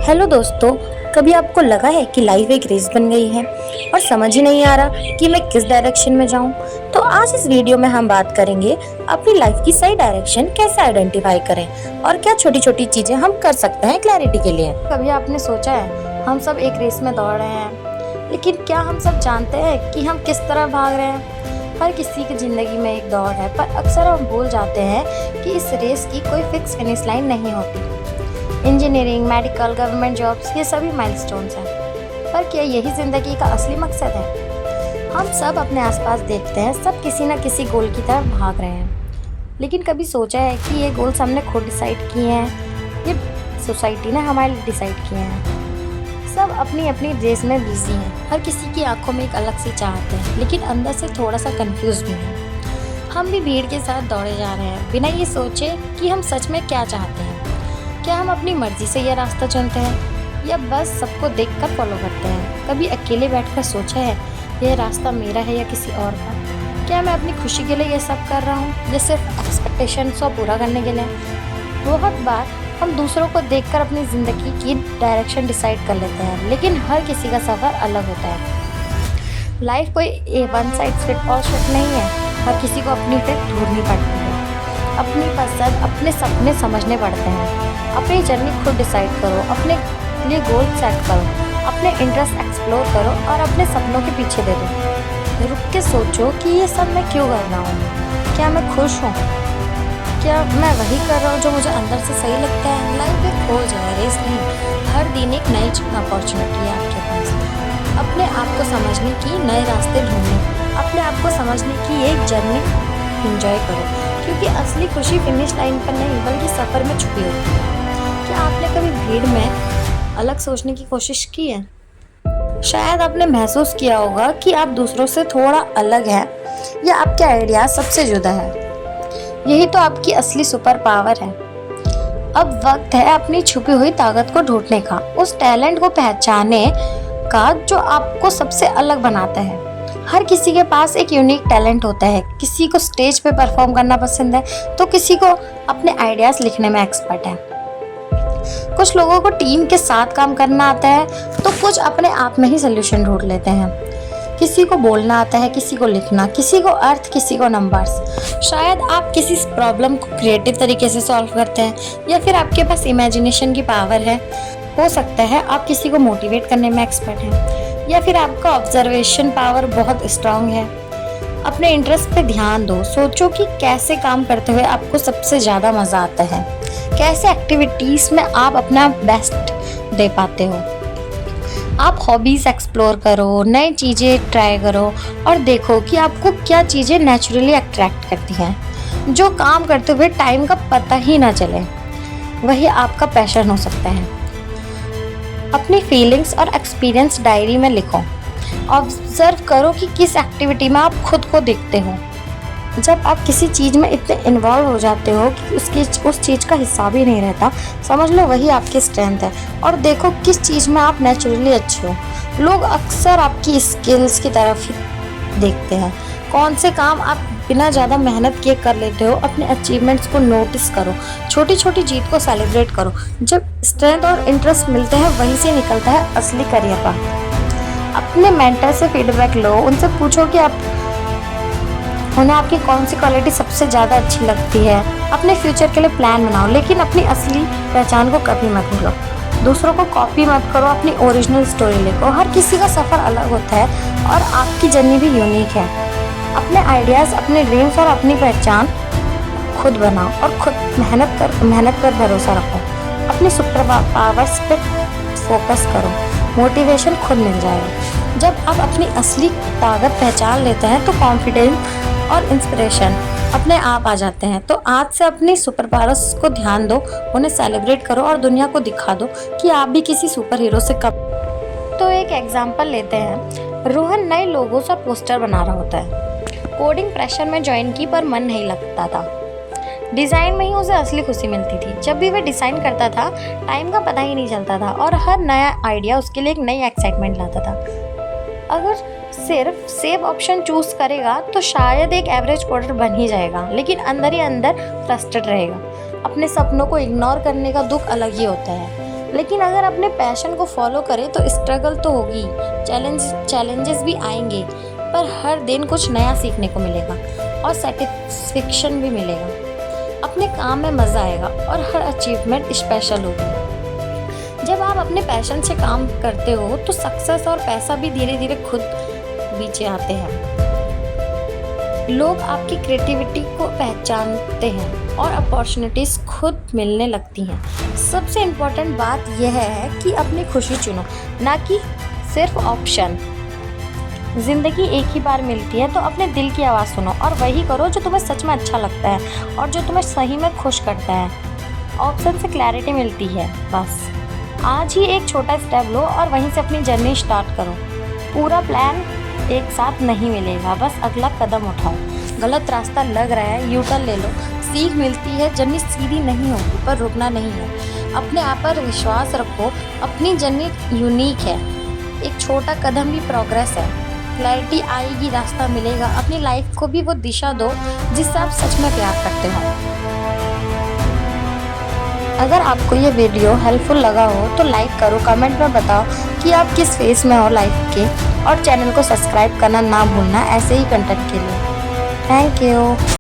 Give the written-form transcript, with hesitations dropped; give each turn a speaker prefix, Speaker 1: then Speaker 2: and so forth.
Speaker 1: Hello दोस्तों। कभी आपको लगा है कि लाइफ एक रेस बन गई है और समझ ही नहीं आ रहा कि मैं किस डायरेक्शन में जाऊं? तो आज इस वीडियो में हम बात करेंगे अपनी लाइफ की सही डायरेक्शन कैसे आइडेंटिफाई करें और क्या छोटी छोटी चीजें हम कर सकते हैं क्लैरिटी के लिए। कभी आपने सोचा है हम सब एक रेस में दौड़ रहे हैं, लेकिन क्या हम सब जानते हैं कि हम किस तरह भाग रहे हैं? हर किसी की ज़िंदगी में एक दौड़ है, पर अक्सर हम भूल जाते हैं कि इस रेस की कोई फिक्स फिनिश लाइन नहीं होती। इंजीनियरिंग, मेडिकल, गवर्नमेंट जॉब्स, ये सभी माइलस्टोन्स हैं, पर क्या यही ज़िंदगी का असली मकसद है? हम सब अपने आसपास देखते हैं, सब किसी न किसी गोल की तरफ भाग रहे हैं, लेकिन कभी सोचा है कि ये गोल्स हमने खुद डिसाइड किए हैं, ये सोसाइटी ने हमारे लिए डिसाइड किए हैं? सब अपनी अपनी रेस में बिजी हैं, हर किसी की आंखों में एक अलग सी चाहत है, लेकिन अंदर से थोड़ा सा कंफ्यूज भी हैं। हम भी भीड़ के साथ दौड़े जा रहे हैं, बिना ये सोचे कि हम सच में क्या चाहते हैं। क्या हम अपनी मर्जी से यह रास्ता चुनते हैं या बस सबको देखकर फॉलो करते हैं? कभी अकेले बैठकर सोचा है यह रास्ता मेरा है या किसी और का? क्या मैं अपनी खुशी के लिए यह सब कर रहा हूँ या सिर्फ एक्सपेक्टेशंस को पूरा करने के लिए? बहुत बार हम दूसरों को देखकर अपनी ज़िंदगी की डायरेक्शन डिसाइड कर लेते हैं, लेकिन हर किसी का सफ़र अलग होता है। लाइफ कोई one side fit all shit नहीं है, हर किसी को अपनी फिट ढूंढनी पड़ती है, अपनी पसंद, अपने सपने समझने पड़ते हैं। अपनी जर्नी खुद डिसाइड करो, अपने लिए गोल सेट करो, अपने इंटरेस्ट एक्सप्लोर करो और अपने सपनों के पीछे दे दो। रुक के सोचो कि ये सब मैं क्यों कर रहा हूँ? क्या मैं खुश हूँ? क्या मैं वही कर रहा हूँ जो मुझे अंदर से सही लगता है? लाइफ एक खोज है, रेस नहीं। हर दिन एक नई अपॉर्चुनिटी है आपके पास, अपने आप को समझने की, नए रास्ते ढूंढने, अपने आप को समझने की एक जर्नी एंजॉय करो, क्योंकि असली खुशी फिनिश लाइन पर नहीं बल्कि सफ़र में छुपी होती है। क्या आपने कभी भीड़ में अलग सोचने की कोशिश की है? शायद आपने महसूस किया होगा कि आप दूसरों से थोड़ा अलग हैं या आपके आइडिया सबसे जुदा है। यही तो आपकी असली सुपर पावर है। अब वक्त है अपनी छुपी हुई ताकत को ढूंढने का, उस टैलेंट को पहचानने का जो आपको सबसे अलग बनाता है। हर किसी के पास एक यूनिक टैलेंट होता है। किसी को स्टेज पे परफॉर्म करना पसंद है तो किसी को अपने आइडियाज़ लिखने में एक्सपर्ट है। कुछ लोगों को टीम के साथ काम करना आता है तो कुछ अपने आप में ही सोल्यूशन ढूंढ लेते हैं। किसी को बोलना आता है, किसी को लिखना, किसी को अर्थ, किसी को नंबर्स। शायद आप किसी प्रॉब्लम को क्रिएटिव तरीके से सॉल्व करते हैं या फिर आपके पास इमेजिनेशन की पावर है। हो सकता है आप किसी को मोटिवेट करने में एक्सपर्ट हैं या फिर आपका ऑब्जर्वेशन पावर बहुत स्ट्रांग है। अपने इंटरेस्ट पे ध्यान दो, सोचो कि कैसे काम करते हुए आपको सबसे ज़्यादा मज़ा आता है, कैसे एक्टिविटीज़ में आप अपना बेस्ट दे पाते हो। आप हॉबीज़ एक्सप्लोर करो, नई चीज़ें ट्राई करो और देखो कि आपको क्या चीज़ें नेचुरली अट्रैक्ट करती हैं। जो काम करते हुए टाइम का पता ही ना चले, वही आपका पैशन हो सकता है। अपनी फीलिंग्स और एक्सपीरियंस डायरी में लिखो। ऑब्जर्व करो कि किस एक्टिविटी में आप खुद को देखते हो। जब आप किसी चीज़ में इतने इन्वॉल्व हो जाते हो कि उस चीज़ का हिसाब ही नहीं रहता, समझ लो वही आपकी स्ट्रेंथ है। और देखो किस चीज़ में आप नेचुरली अच्छे हो। लोग अक्सर आपकी स्किल्स की तरफ ही देखते हैं। कौन से काम आप बिना ज़्यादा मेहनत किए कर लेते हो। अपने अचीवमेंट्स को नोटिस करो, छोटी छोटी जीत को सेलिब्रेट करो। जब स्ट्रेंथ और इंटरेस्ट मिलते हैं, वहीं से निकलता है असली करियर पाथ। अपने मेंटर से फीडबैक लो, उनसे पूछो कि उन्हें आपकी कौन सी क्वालिटी सबसे ज़्यादा अच्छी लगती है। अपने फ्यूचर के लिए प्लान बनाओ, लेकिन अपनी असली पहचान को कभी मत भूलो। दूसरों को कॉपी मत करो, अपनी ओरिजिनल स्टोरी लिखो। हर किसी का सफ़र अलग होता है और आपकी जर्नी भी यूनिक है। अपने आइडियाज़, अपने ड्रीम्स और अपनी पहचान खुद बनाओ और खुद मेहनत कर भरोसा रखो। अपनी सुपर पावर्स पे फोकस करो, मोटिवेशन खुद मिल जाएगा। जब आप अपनी असली ताकत पहचान लेते हैं तो कॉन्फिडेंस और इंस्पिरेशन अपने आप आ जाते हैं। तो आज से अपनी सुपर पावर्स को ध्यान दो, उन्हें सेलिब्रेट करो और दुनिया को दिखा दो कि आप भी किसी सुपर हीरो से कम। तो एक एग्जांपल लेते हैं। रोहन नए लोगों और पोस्टर बना रहा होता है। कोडिंग प्रेशर में ज्वाइन की, पर मन नहीं लगता था। डिज़ाइन में ही उसे असली खुशी मिलती थी। जब भी वह डिज़ाइन करता था, टाइम का पता ही नहीं चलता था और हर नया आइडिया उसके लिए एक नई एक्साइटमेंट लाता था। अगर सिर्फ सेव ऑप्शन चूज़ करेगा तो शायद एक एवरेज कोडर बन ही जाएगा, लेकिन अंदर ही अंदर फ्रस्ट्रेट रहेगा। अपने सपनों को इग्नोर करने का दुख अलग ही होता है। लेकिन अगर अपने पैशन को फॉलो करें तो स्ट्रगल तो होगी, चैलेंजेस भी आएंगे, पर हर दिन कुछ नया सीखने को मिलेगा और सेटिस्फेक्शन भी मिलेगा। अपने काम में मज़ा आएगा और हर अचीवमेंट स्पेशल होगी। जब आप अपने पैशन से काम करते हो तो सक्सेस और पैसा भी धीरे धीरे खुद पीछे आते हैं। लोग आपकी क्रिएटिविटी को पहचानते हैं और अपॉर्चुनिटीज़ खुद मिलने लगती हैं। सबसे इम्पोर्टेंट बात यह है कि अपनी खुशी चुनो, ना कि सिर्फ ऑप्शन। ज़िंदगी एक ही बार मिलती है, तो अपने दिल की आवाज़ सुनो और वही करो जो तुम्हें सच में अच्छा लगता है और जो तुम्हें सही में खुश करता है। ऑप्शन से क्लैरिटी मिलती है। बस आज ही एक छोटा स्टेप लो और वहीं से अपनी जर्नी स्टार्ट करो। पूरा प्लान एक साथ नहीं मिलेगा, बस अगला कदम उठाओ। गलत रास्ता लग रहा है, यू टर्न ले लो, सीख मिलती है। जर्नी सीधी नहीं होगी, पर रुकना नहीं है। अपने आप पर विश्वास रखो, अपनी जर्नी यूनिक है। एक छोटा कदम भी प्रोग्रेस है। क्लैरिटी आएगी, रास्ता मिलेगा। अपनी लाइफ को भी वो दिशा दो जिससे आप सच में प्यार करते हो। अगर आपको ये वीडियो हेल्पफुल लगा हो तो लाइक करो, कमेंट में बताओ कि आप किस फेज में हो लाइफ के, और चैनल को सब्सक्राइब करना ना भूलना ऐसे ही कंटेंट के लिए। Thank you.